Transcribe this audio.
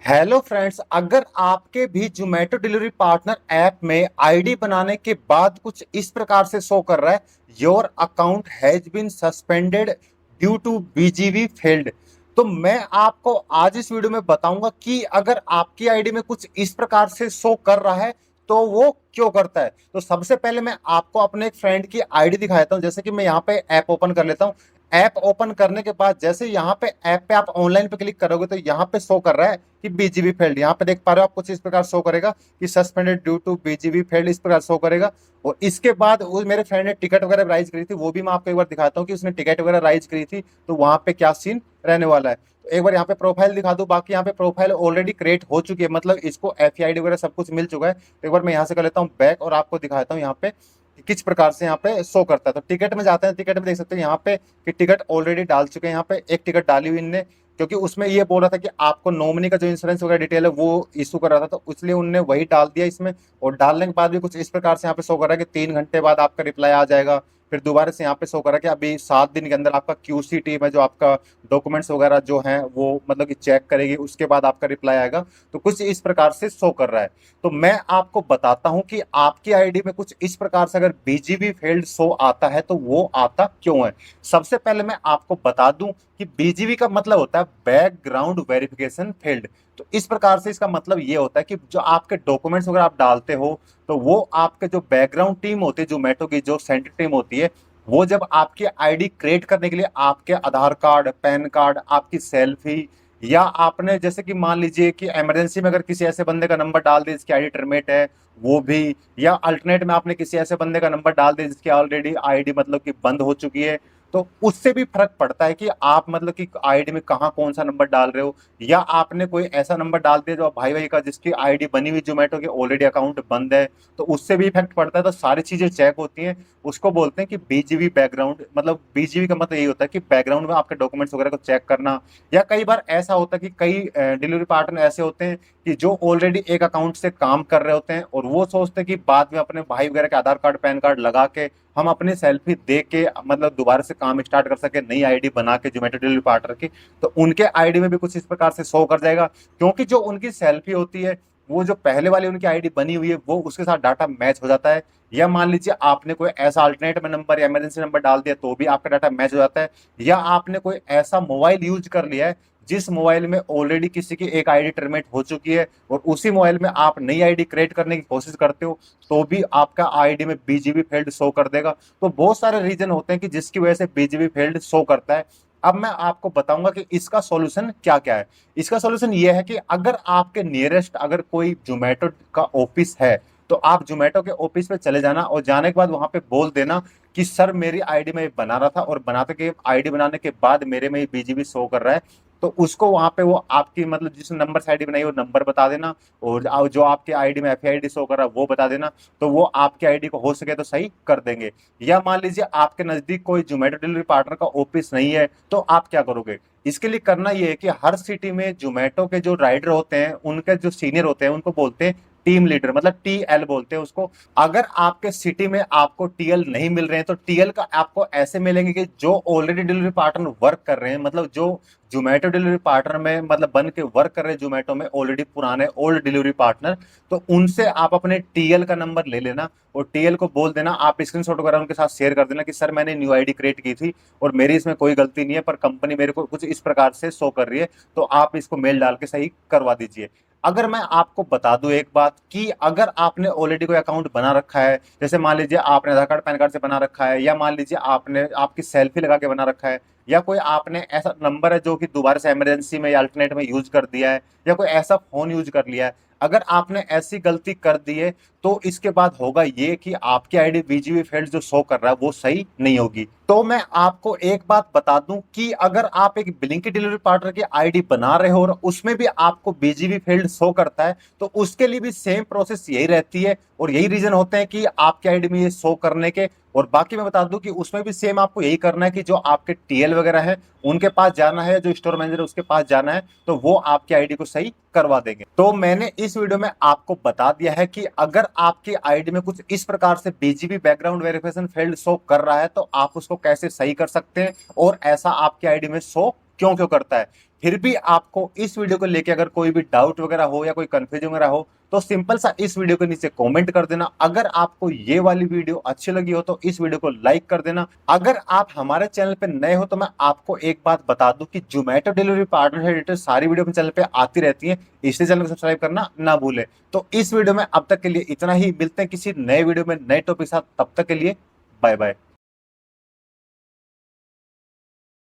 Hello friends, अगर आपके भी जोमेटो डिलीवरी पार्टनर ऐप में आईडी बनाने के बाद कुछ इस प्रकार से शो कर रहा है, your account has been suspended due to BGV failed. तो मैं आपको आज इस वीडियो में बताऊंगा कि अगर आपकी आईडी में कुछ इस प्रकार से शो कर रहा है तो वो क्यों करता है। तो सबसे पहले मैं आपको अपने एक फ्रेंड की आईडी दिखाता हूं। जैसे कि मैं यहाँ पे ऐप ओपन कर लेता हूँ। ऐप ओपन करने के बाद जैसे यहाँ पे ऐप पे आप ऑनलाइन पे क्लिक करोगे तो यहाँ पे शो कर रहा है कि बीजीबी फेल्ड। यहाँ पे देख पा रहे हो आप, कुछ इस प्रकार शो करेगा कि suspended due to BGB failed, इस प्रकार शो करेगा। और इसके बाद वो मेरे फ्रेंड ने टिकट वगैरह राइज करी थी, वो भी मैं आपको एक बार दिखाता हूँ कि उसने टिकट वगैरह राइज करी थी तो वहां पे क्या सीन रहने वाला है। तो एक बार यहाँ पे प्रोफाइल दिखा दूं। बाकी यहाँ पे प्रोफाइल ऑलरेडी क्रिएट हो चुकी है, मतलब इसको एफआईडी वगैरह सब कुछ मिल चुका है। तो एक बार मैं यहाँ से कर लेता हूँ बैक और आपको दिखाता हूँ यहाँ पे कि किस प्रकार से यहाँ पे शो करता है। तो टिकट में जाते हैं, टिकट में देख सकते हैं यहाँ पे कि टिकट ऑलरेडी डाल चुके हैं। यहाँ पे एक टिकट डाली हुई इनने, क्योंकि उसमें ये बोल रहा था कि आपको नॉमिनी का जो इंश्योरेंस वगैरह डिटेल है वो इशू कर रहा था, तो इसलिए उनने वही डाल दिया इसमें। और डालने के बाद भी कुछ इस प्रकार से यहाँ पे शो कर रहा है कि 3 घंटे बाद आपका रिप्लाई आ जाएगा। फिर दोबारा से यहाँ पे शो कर रहा है कि अभी 7 दिन के अंदर आपका क्यूसी टीम है जो आपका डॉक्यूमेंट्स वगैरह जो हैं वो मतलब कि चेक करेगी, उसके बाद आपका रिप्लाई आएगा। तो कुछ इस प्रकार से शो कर रहा है। तो मैं आपको बताता हूं कि आपकी आईडी में कुछ इस प्रकार से अगर बीजीबी फेल्ड शो आता है तो वो आता क्यों है। सबसे पहले मैं आपको बता दूं कि बीजीबी का मतलब होता है बैकग्राउंड वेरिफिकेशन फेल्ड। तो इस प्रकार से इसका मतलब ये होता है कि जो आपके डॉक्यूमेंट्स वगैरह आप डालते हो तो वो आपके जो बैकग्राउंड टीम होती है, जोमेटो की जो सेंटर टीम होती है, वो जब आपकी आईडी क्रिएट करने के लिए आपके आधार कार्ड, पैन कार्ड, आपकी सेल्फी, या आपने जैसे कि मान लीजिए कि इमरजेंसी में अगर किसी ऐसे बंदे का नंबर डाल दे जिसकी आईडी टर्मिनेट है, वो भी, या अल्टरनेट में आपने किसी ऐसे बंदे का नंबर डाल दे जिसकी ऑलरेडी आईडी मतलब कि बंद हो चुकी है, तो उससे भी फर्क पड़ता है कि आप मतलब कि आईडी में कहाँ कौन सा नंबर डाल रहे हो। या आपने कोई ऐसा नंबर डाल दिया जो भाई भाई का जिसकी आईडी बनी हुई जोमेटो की ऑलरेडी अकाउंट बंद है, तो उससे भी इफेक्ट पड़ता है। तो सारी चीजें चेक होती हैं। उसको बोलते हैं कि बीजीबी बैकग्राउंड, मतलब बीजीबी का मतलब यही होता है कि बैकग्राउंड में आपके डॉक्यूमेंट्स वगैरह को चेक करना। या कई बार ऐसा होता है कि कई डिलीवरी पार्टनर ऐसे होते हैं कि जो ऑलरेडी एक अकाउंट से काम कर रहे होते हैं और वो सोचते हैं कि बाद में अपने भाई वगैरह के आधार कार्ड, पैन कार्ड लगा के हम अपनी सेल्फी दे के मतलब दोबारा से काम स्टार्ट कर सके, नई आईडी बना के जोमेटो डिलीवरी पार्टनर की। तो उनके आईडी में भी कुछ इस प्रकार से शो कर जाएगा, क्योंकि जो उनकी सेल्फी होती है वो जो पहले वाली उनकी आईडी बनी हुई है वो उसके साथ डाटा मैच हो जाता है। या मान लीजिए आपने कोई ऐसा अल्टरनेट में नंबर या इमरजेंसी नंबर डाल दिया तो भी आपका डाटा मैच हो जाता है। या आपने कोई ऐसा मोबाइल यूज कर लिया है जिस मोबाइल में ऑलरेडी किसी की एक आईडी टर्मिनेट हो चुकी है और उसी मोबाइल में आप नई आईडी क्रिएट करने की कोशिश करते हो, तो भी आपका आईडी में बीजीबी फेल्ड शो कर देगा। तो बहुत सारे रीजन होते हैं कि जिसकी वजह से बीजीबी फेल्ड शो करता है। अब मैं आपको बताऊंगा कि इसका सॉल्यूशन क्या क्या है। इसका सॉल्यूशन ये है कि अगर आपके नियरेस्ट अगर कोई जोमेटो का ऑफिस है तो आप जोमेटो के ऑफिस पे चले जाना और जाने के बाद वहां पे बोल देना कि सर मेरी आईडी में बना रहा था और बनाते के आईडी बनाने के बाद मेरे में बीजीबी शो कर रहा है। तो उसको वहां पे वो आपकी मतलब जिस नंबर से आईडी बनाई वो नंबर बता देना, और जो आपके आईडी में एफआईडी शो कर रहा है वो बता देना। तो वो आपके आईडी को हो सके तो सही कर देंगे। या मान लीजिए आपके नजदीक कोई जोमेटो डिलीवरी पार्टनर का ऑफिस नहीं है तो आप क्या करोगे। इसके लिए करना ये है कि हर सिटी में जोमेटो के जो राइडर होते हैं उनके जो सीनियर होते हैं उनको बोलते हैं टीम लीडर, मतलब टीएल बोलते हैं उसको। अगर आपके सिटी में आपको टीएल नहीं मिल रहे हैं तो टीएल का आपको ऐसे मिलेंगे कि जो ऑलरेडी डिलीवरी पार्टनर वर्क कर रहे हैं, मतलब जो जोमेटो डिलीवरी पार्टनर में मतलब बन के वर्क कर रहे हैं जोमेटो में ऑलरेडी पुराने ओल्ड डिलीवरी पार्टनर। तो उनसे आप अपने टीएल का नंबर ले लेना और टीएल को बोल देना, आप स्क्रीनशॉट वगैरह उनके साथ शेयर कर देना कि सर मैंने न्यू आईडी क्रिएट की थी और मेरी इसमें कोई गलती नहीं है पर कंपनी मेरे को कुछ इस प्रकार से शो कर रही है, तो आप इसको मेल डाल के सही करवा दीजिए। अगर मैं आपको बता दूं एक बात कि अगर आपने ऑलरेडी कोई अकाउंट बना रखा है, जैसे मान लीजिए आपने आधार कार्ड, पैन कार्ड से बना रखा है, या मान लीजिए आपने आपकी सेल्फी लगा के बना रखा है, या कोई आपने ऐसा नंबर है जो कि दोबारा से इमरजेंसी में या अल्टरनेट में यूज कर दिया है, या कोई ऐसा फोन यूज कर लिया है, अगर आपने ऐसी गलती कर दी है तो इसके बाद होगा ये कि आपकी आईडी बीजीबी फेल्ड जो शो कर रहा है वो सही नहीं होगी। तो मैं आपको एक बात बता दूं कि अगर आप एक ब्लिंकिट डिलीवरी पार्टनर की आईडी बना रहे हो और उसमें भी आपको बीजीबी फेल्ड शो करता है तो उसके लिए भी सेम प्रोसेस यही रहती है और यही रीजन होते हैं कि आपकी आईडी में ये शो करने के। और बाकी मैं बता दूं कि उसमें भी सेम आपको यही करना है कि जो आपके टीएल वगैरह है उनके पास जाना है, जो स्टोर मैनेजर है उसके पास जाना है, तो वो आपकी आईडी को सही करवा देंगे। तो मैंने इस वीडियो में आपको बता दिया है कि अगर आपकी आईडी में कुछ इस प्रकार से BGB background verification failed show कर रहा है तो आप उसको कैसे सही कर सकते हैं और ऐसा आपकी आईडी में शो क्यों क्यों करता है। फिर भी आपको इस वीडियो को लेके अगर कोई भी डाउट वगैरह हो या कोई कंफ्यूजन वगैरह हो तो सिंपल सा इस वीडियो के नीचे कमेंट कर देना। अगर आपको ये वाली वीडियो अच्छी लगी हो तो इस वीडियो को लाइक कर देना। अगर आप हमारे चैनल पे नए हो तो मैं आपको एक बात बता दूं कि जोमेटो डिलीवरी पार्टनर से रिलेटेड सारी वीडियो अपने चैनल पे आती रहती है, इसलिए चैनल को सब्सक्राइब करना ना भूलें। तो इस वीडियो में अब तक के लिए इतना ही, मिलते हैं किसी नए वीडियो में नए टॉपिक के साथ, तब तक के लिए बाय बाय।